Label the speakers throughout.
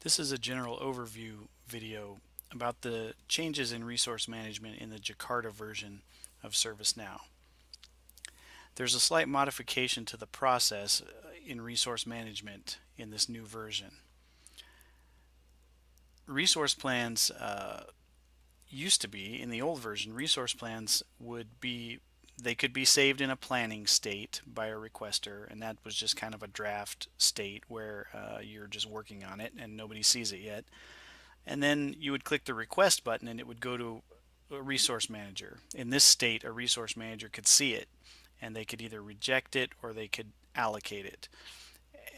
Speaker 1: This is a general overview video about the changes in resource management in the Jakarta version of ServiceNow. There's a slight modification to the process in resource management in this new version. Resource plans used to be, in the old version, resource plans they could be saved in a planning state by a requester, and that was just kind of a draft state where you're just working on it and nobody sees it yet. And then you would click the request button and it would go to a resource manager. In this state, a resource manager could see it and they could either reject it or they could allocate it.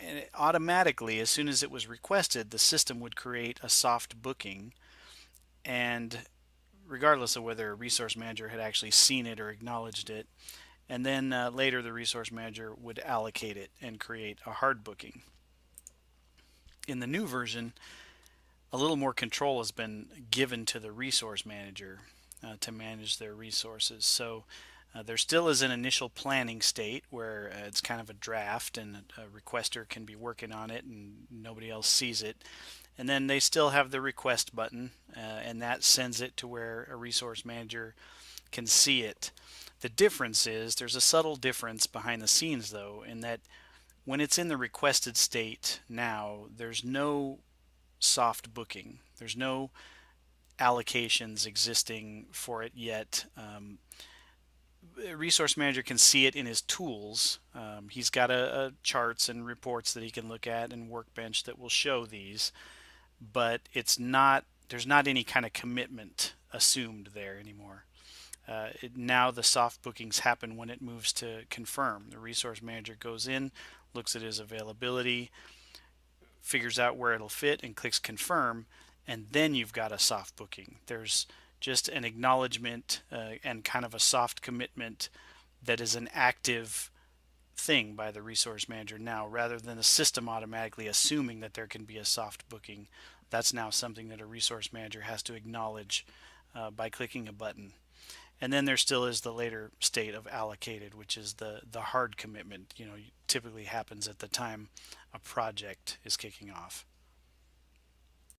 Speaker 1: And automatically, as soon as it was requested, the system would create a soft booking, and regardless of whether a resource manager had actually seen it or acknowledged it. And then later, the resource manager would allocate it and create a hard booking. In the new version, a little more control has been given to the resource manager to manage their resources. So there still is an initial planning state where it's kind of a draft and a requester can be working on it and nobody else sees it. And then they still have the request button, and that sends it to where a resource manager can see it. The difference is there's a subtle difference behind the scenes, though, in that when it's in the requested state now, there's no soft booking. There's no allocations existing for it yet. A resource manager can see it in his tools. He's got a charts and reports that he can look at and workbench that will show these, but there's not any kind of commitment assumed there anymore. Now the soft bookings happen when it moves to confirm. The resource manager goes in, looks at his availability, figures out where it'll fit and clicks confirm, and then you've got a soft booking. There's just an acknowledgement and kind of a soft commitment that is an active thing by the resource manager now, rather than the system automatically assuming that there can be a soft booking. That's now something that a resource manager has to acknowledge by clicking a button. And then there still is the later state of allocated, which is the hard commitment. Typically happens at the time a project is kicking off.